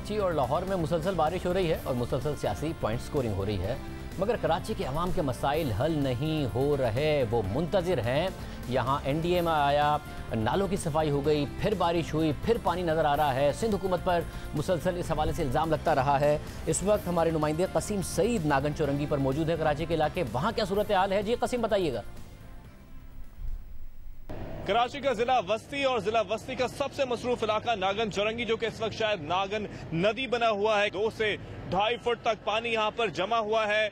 कराची और लाहौर में मुसलसल बारिश हो रही है और मुसलसल सियासी पॉइंट स्कोरिंग हो रही है, मगर कराची के अवाम के मसाइल हल नहीं हो रहे। वो मुंतज़िर हैं। यहाँ NDA में आया, नालों की सफाई हो गई, फिर बारिश हुई, फिर पानी नज़र आ रहा है। सिंध हुकूमत पर मुसलसल इस हवाले से इल्ज़ाम लगता रहा है। इस वक्त हमारे नुमाइंदे कसीम सईद नागन चौरंगी पर मौजूद है कराची के इलाके। वहाँ क्या सूरत हाल है जी कसीम, बताइएगा। कराची का जिला वस्ती और जिला वस्ती का सबसे मसरूफ इलाका नागन चौरंगी, जो कि इस वक्त शायद नागन नदी बना हुआ है। 2 से 2.5 फुट तक पानी यहाँ पर जमा हुआ है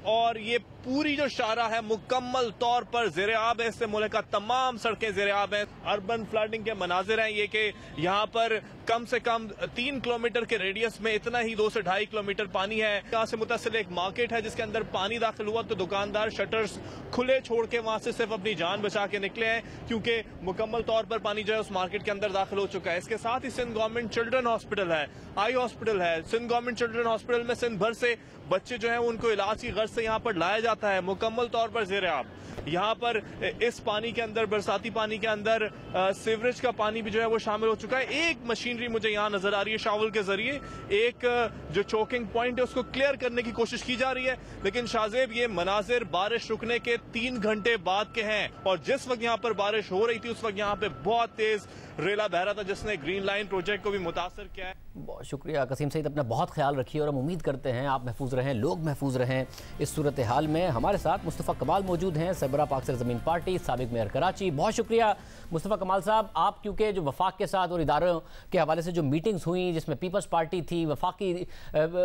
और ये पूरी जो शारा है मुकम्मल तौर पर ज़ेर-ए-आब है। इससे मुल्क का तमाम सड़कें ज़ेर-ए-आब हैं। अर्बन फ्लडिंग के मनाजिर हैं ये कि यहाँ पर कम से कम 3 किलोमीटर के रेडियस में इतना ही 2 से 2.5 किलोमीटर पानी है। यहाँ से मुतसिल एक मार्केट है जिसके अंदर पानी दाखिल हुआ तो दुकानदार शटर्स खुले छोड़ के वहां से सिर्फ अपनी जान बचा के निकले हैं, क्योंकि मुकम्मल तौर पर पानी जो है उस मार्केट के अंदर दाखिल हो चुका है। इसके साथ ही सिंध गवर्नमेंट चिल्ड्रन हॉस्पिटल है, आई हॉस्पिटल है। सिंध गवर्नमेंट चिल्ड्रन हॉस्पिटल में सिंध भर से बच्चे जो हैं उनको इलाज की गर्ज से यहाँ पर लाया जाता है, मुकम्मल तौर पर ज़ेर-ए-आब। यहाँ पर इस पानी के अंदर, बरसाती पानी के अंदर सीवरेज का पानी भी जो है वो शामिल हो चुका है। एक मशीनरी मुझे यहाँ नजर आ रही है, शावल के जरिए एक जो चोकिंग पॉइंट है उसको क्लियर करने की कोशिश की जा रही है, लेकिन शाहजेब ये मनाजिर बारिश रुकने के 3 घंटे बाद के हैं और जिस वक्त यहाँ पर बारिश हो रही थी उस वक्त यहाँ पे बहुत तेज रेला बह रहा था जिसने ग्रीन लाइन प्रोजेक्ट को भी मुतासर किया है। बहुत शुक्रिया कसीम सईद, अपना बहुत ख्याल रखिए और हम उम्मीद करते हैं आप महफूज रहें, लोग महफूज रहें इस सूरत हाल में। हमारे साथ मुस्तफ़ा कमाल मौजूद हैं, सरबराह पाक सरज़मीन पार्टी, साबिक मेयर कराची। बहुत शुक्रिया मुस्तफ़ा कमाल साहब, आप क्योंकि जो वफाक के साथ और इदारों के हवाले से जो मीटिंग्स हुई जिसमें पीपल्स पार्टी थी, वफाकी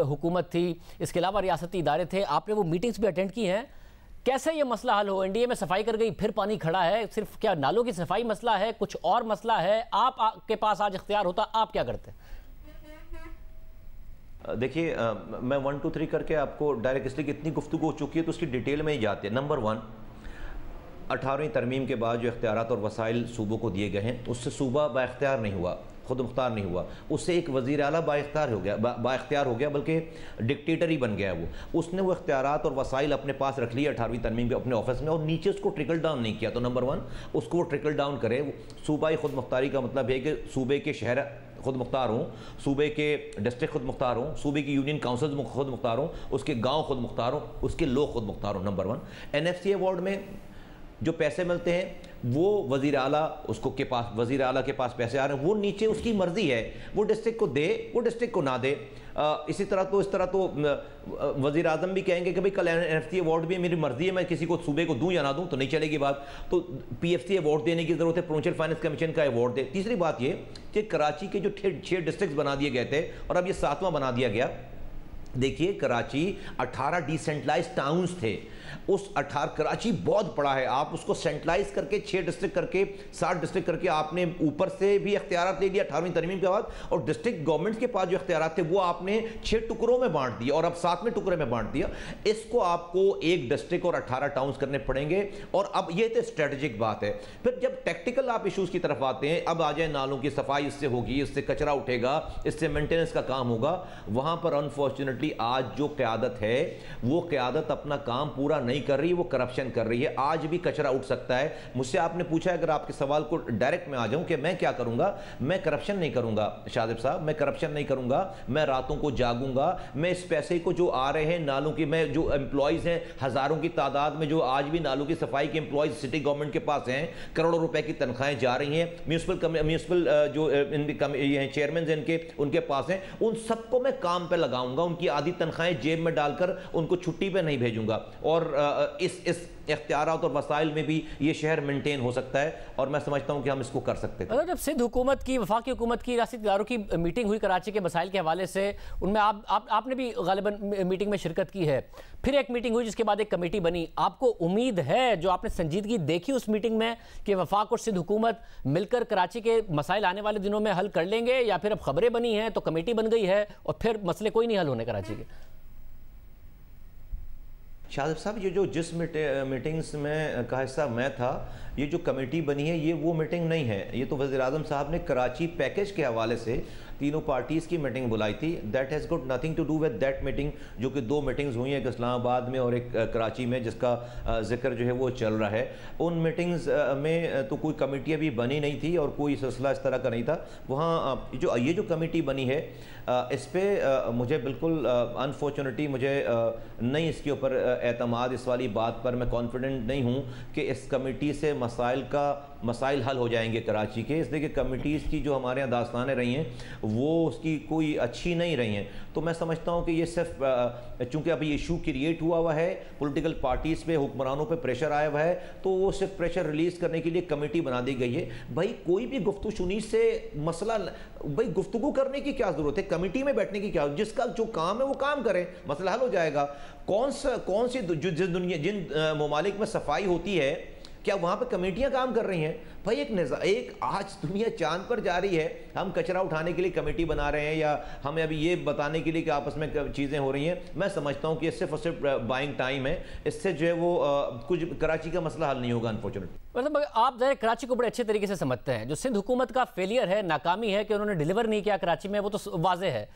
हुकूमत थी, इसके अलावा रियासती इदारे थे, आपने वो मीटिंग्स भी अटेंड की हैं। कैसे ये मसला हल हो? NDA में सफाई कर गई, फिर पानी खड़ा है। सिर्फ क्या नालों की सफाई मसला है, कुछ और मसला है? आपके पास आज इख्तियार होता, आप क्या करते? देखिए, मैं 1 2 3 करके आपको डायरेक्ट, इसलिए कि इतनी गुफ्तगू हो चुकी है तो उसकी डिटेल में ही जाते हैं। नंबर 1, 18वीं तरमीम के बाद जो इख्तियारात और वसाइल सूबों को दिए गए हैं उससे सूबा बाइख्तियार नहीं हुआ, खुद मुख्तार नहीं हुआ, उससे एक वज़ीर आला बाइख्तियार हो गया, बल्कि डिक्टेटर ही बन गया वो। उसने वो इख्तियारात और वसाइल अपने पास रख लिए 18वीं तरमीम के अपने ऑफिस में और नीचे उसको ट्रिकल डाउन नहीं किया। तो नंबर 1, उसको वो ट्रिकल डाउन करे। सूबाई खुद मुख्तारी का मतलब है कि सूबे के शहर खुद मुख्तार हों, सूबे के डिस्ट्रिक्ट खुद मुख्तार हों, सूबे की यूनियन काउंसिल खुद मुख्तार हों, उसके गाँव खुद मुख्तार हों, उसके लोग खुद मुख्तार हों। नंबर 1, NFC अवार्ड में जो पैसे मिलते हैं वो वज़ीर आला वज़ीर आला के पास पैसे आ रहे हैं, वो नीचे उसकी मर्ज़ी है, वो डिस्ट्रिक्ट को दे, वो डिस्ट्रिक्ट को ना दे। इस तरह तो वज़ीर आज़म भी कहेंगे कि भाई कल NFC अवार्ड भी मेरी मर्ज़ी है, मैं किसी को सूबे को दूँ या ना दूँ, तो नहीं चलेगी बात। तो PFC अवार्ड देने की ज़रूरत है, प्रोविंशियल फाइनेंस कमीशन का अवार्ड दे। तीसरी बात ये कि कराची के जो 6 डिस्ट्रिक्ट बना दिए गए थे और अब ये 7वां बना दिया गया। देखिए, कराची 18 डिसेंट्रलाइज्ड टाउन्स थे। उस 18 कराची बहुत बड़ा है, आप उसको सेंट्रलाइज करके 6 डिस्ट्रिक्ट करके 7 डिस्ट्रिक्ट करके आपने ऊपर से भी इख्तियारात ले लिया 18वीं तरमीम के बाद, और डिस्ट्रिक्ट गवर्नमेंट के पास जो इख्तियारात थे वो आपने 6 टुकड़ों में बांट दिया और अब 7वें टुकड़े में बांट दिया। इसको आपको एक डिस्ट्रिक्ट और 18 टाउन्स करने पड़ेंगे। और अब ये तो स्ट्रेटेजिक बात है। फिर जब टेक्टिकल आप इशूज़ की तरफ आते हैं, अब आ जाए नालों की सफाई इससे होगी, इससे कचरा उठेगा, इससे मेंटेनेंस का काम होगा। वहाँ पर अनफॉर्चुनेटली आज जो क़यादत है वो क़यादत अपना काम पूरा नहीं कर रही, वो करप्शन कर रही है। आज भी कचरा उठ सकता है। मुझसे आपने पूछा है, अगर आपके सवाल को डायरेक्ट में आ जाऊं कि मैं क्या करूंगा, मैं करप्शन नहीं करूंगा शादिब साहब, मैं करप्शन नहीं करूंगा। मैं रातों को जागूंगा, मैं इस पैसे को जो आ रहे हैं नालों की, मैं जो एम्प्लॉयज़ हैं हज़ारों की तादाद में जो आज भी नालों की सफाई के एम्प्लॉयज़ सिटी गवर्नमेंट के पास हैं, करोड़ों रुपए की तनख्वाहें जा रही हैं, म्यूनसिपल जो चेयरमैन इनके उनके पास हैं, उन सबको मैं काम पर लगाऊंगा। उनकी आधी तनख्वाहें जेब में डालकर उनको छुट्टी पे नहीं भेजूंगा। और इस इख्तियारात और वसाइल में भी ये शहर मेंटेन हो सकता है और मैं समझता हूं कि हम इसको कर सकते थे। जब सिंध हुकूमत की, वफाकी हुकूमत की, रियासती इदारों की मीटिंग हुई कराची के मसाइल के हवाले से, उनमें आपने भी गालिबन मीटिंग में शिरकत की है। फिर एक मीटिंग हुई जिसके बाद एक कमेटी बनी। आपको उम्मीद है, जो आपने संजीदगी देखी उस मीटिंग में, कि वफाक और सिंध हुकूमत मिलकर कराची के मसाइल आने वाले दिनों में हल कर लेंगे, या फिर अब खबरें बनी हैं तो कमेटी बन गई है और फिर मसले कोई नहीं हल होने कराची के? शादिब साहब, ये जो जिस मीटिंग्स में का हिस्सा मैं था, ये जो कमेटी बनी है ये वो मीटिंग नहीं है। ये तो वज़ीर आज़म साहब ने कराची पैकेज के हवाले से तीनों पार्टीज़ की मीटिंग बुलाई थी। That has got nothing to do with that meeting, जो कि 2 मीटिंग्स हुई हैं, एक इस्लामाबाद में और एक कराची में, जिसका जिक्र जो है वो चल रहा है। उन मीटिंग्स में तो कोई कमेटी अभी बनी नहीं थी और कोई सिलसिला इस तरह का नहीं था। वहाँ ये जो कमेटी बनी है, इस पर मुझे बिल्कुल अनफॉर्चुनेटली मुझे नहीं इसके ऊपर एतमाद, इस वाली बात पर मैं कॉन्फिडेंट नहीं हूँ कि इस कमेटी से मसाइल हल हो जाएंगे कराची के, इसलिए कि कमेटीज़ की जो हमारे यहाँ दास्तानें रही हैं वो उसकी कोई अच्छी नहीं रही हैं। तो मैं समझता हूँ कि ये सिर्फ चूँकि अभी इशू क्रिएट हुआ है, पॉलिटिकल पार्टीज़ पे, हुक्मरानों पे प्रेशर आया हुआ है, तो वो सिर्फ प्रेशर रिलीज़ करने के लिए कमेटी बना दी गई है। भाई कोई भी गुफ्तगू शुनी से मसला, भाई गुफ्तगू करने की क्या ज़रूरत है, कमेटी में बैठने की क्या, जिसका जो काम है वो काम करें, मसला हल हो जाएगा। कौन सी जिन ममालिक में सफाई होती है, क्या वहाँ पे कमेटियाँ काम कर रही हैं? भाई एक आज दुनिया चांद पर जा रही है, हम कचरा उठाने के लिए कमेटी बना रहे हैं या हमें अभी ये बताने के लिए कि आपस में चीज़ें हो रही हैं। मैं समझता हूँ कि ये सिर्फ और सिर्फ बाइंग टाइम है, इससे जो है वो कुछ कराची का मसला हल नहीं होगा अनफॉर्चुनेट। मतलब आप ज़रा कराची को बड़े अच्छे तरीके से समझते हैं। जो सिंध हुकूमत का फेलियर है, नाकामी है कि उन्होंने डिलीवर नहीं किया कराची में, वो तो वाज़ेह है,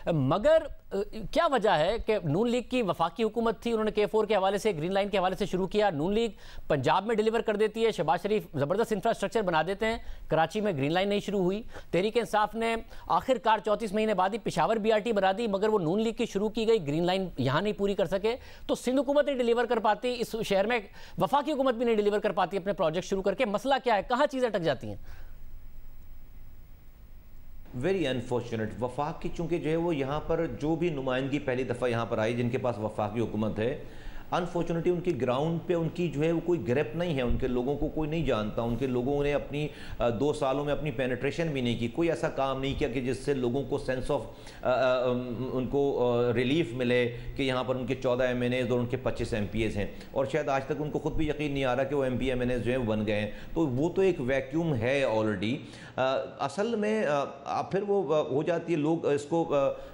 मगर क्या वजह है कि नून लीग की वफाकी हुकूमत थी, उन्होंने K4 के हवाले से, ग्रीन लाइन के हवाले से शुरू किया, नून लीग पंजाब में डिलीवर कर देती है, शहबाज शरीफ ज़बरदस्त इंफ्रास्ट्रक्चर बना देते हैं, कराची में ग्रीन लाइन नहीं शुरू हुई। तहरीक इंसाफ ने आखिरकार 34 महीने बाद ही पेशावर BRT बना दी, मगर वो नून लीग की शुरू की गई ग्रीन लाइन यहाँ नहीं पूरी कर सके। तो सिंध हुकूमत नहीं डिलीवर कर पाती, इस शहर में वफाकी हुकूमत भी नहीं डिलीवर कर पाती अपने प्रोजेक्ट शुरू करके। मसला क्या है, कहाँ चीज़ें अटक जाती हैं? Very unfortunate. वफाक की चूँकि जो है वो यहाँ पर जो भी नुमाइंदगी पहली दफ़ा यहाँ पर आई, जिनके पास वफाकी हुकूमत है, अनफॉर्चुनेटली उनकी ग्राउंड पे उनकी जो है वो कोई ग्रिप नहीं है, उनके लोगों को कोई नहीं जानता, उनके लोगों ने अपनी 2 सालों में अपनी पेनिट्रेशन भी नहीं की, कोई ऐसा काम नहीं किया कि जिससे लोगों को सेंस ऑफ उनको रिलीफ मिले कि यहाँ पर उनके 14 MNAs और उनके 25 MPs हैं, और शायद आज तक उनको खुद भी यकीन नहीं आ रहा कि वो MP MNAs जो हैं बन गए हैं। तो वो तो एक वैक्यूम है ऑलरेडी। असल में फिर वो हो जाती है, लोग इसको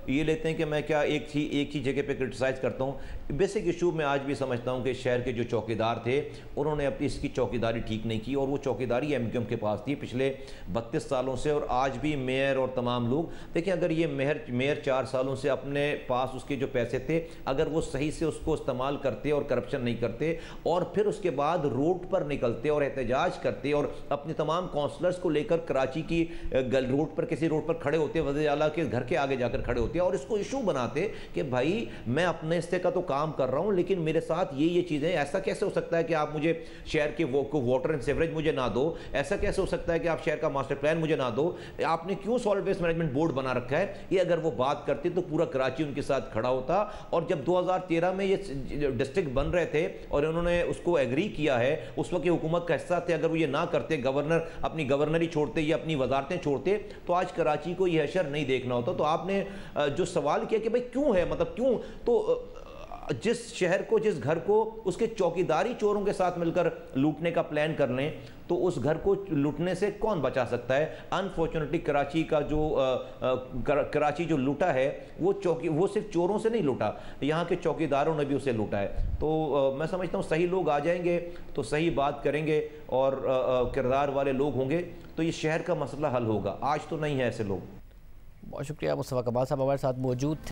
ये लेते हैं कि मैं क्या एक ही जगह पे क्रिटिसाइज़ करता हूँ। बेसिक इशू में आज भी समझता हूँ कि शहर के जो चौकीदार थे उन्होंने अपनी इसकी चौकीदारी ठीक नहीं की, और वो चौकीदारी MQM के पास थी पिछले 32 सालों से, और आज भी मेयर और तमाम लोग देखिए, अगर ये मेयर 4 सालों से अपने पास उसके जो पैसे थे, अगर वो सही से उसको इस्तेमाल करते और करप्शन नहीं करते, और फिर उसके बाद रोड पर निकलते और एहतजाज करते और अपने तमाम काउंसलर्स को लेकर कराची की रोड पर, किसी रोड पर खड़े होते, वज़ीर आला के घर के आगे जाकर खड़े होते और इसको इशू बनाते कि भाई मैं अपने हिस्से का तो काम कर रहा हूँ, लेकिन मेरे साथ ये चीज़ें, ऐसा कैसे हो सकता है कि आप मुझे शहर के वाटर एंड सीवरेज मुझे ना दो, ऐसा कैसे हो सकता है कि आप शहर का मास्टर प्लान मुझे ना दो, आपने क्यों सॉलिड वेस्ट मैनेजमेंट बोर्ड बना रखा है। ये अगर वो बात करते तो पूरा कराची उनके साथ खड़ा होता। और जब 2013 में ये डिस्ट्रिक्ट बन रहे थे और उन्होंने उसको एग्री किया है, उस वक्त हुकूमत का हिस्सा थे, अगर वो ये ना करते, गवर्नर अपनी गवर्नरी छोड़ते या अपनी वजारतें छोड़ते, तो आज कराची को ये हशर नहीं देखना होता। तो आपने जो सवाल किया कि भाई क्यों है, मतलब क्यों, तो जिस शहर को, जिस घर को उसके चौकीदारी चोरों के साथ मिलकर लूटने का प्लान कर लें, तो उस घर को लूटने से कौन बचा सकता है। अनफॉर्चुनेटली कराची का जो कराची जो लूटा है वो सिर्फ चोरों से नहीं लूटा, यहाँ के चौकीदारों ने भी उसे लूटा है। तो मैं समझता हूँ सही लोग आ जाएंगे तो सही बात करेंगे और किरदार वाले लोग होंगे तो ये शहर का मसला हल होगा। आज तो नहीं है ऐसे लोग। बहुत शुक्रिया मुस्तफ़ा कमाल साहब हमारे साथ मौजूद थे।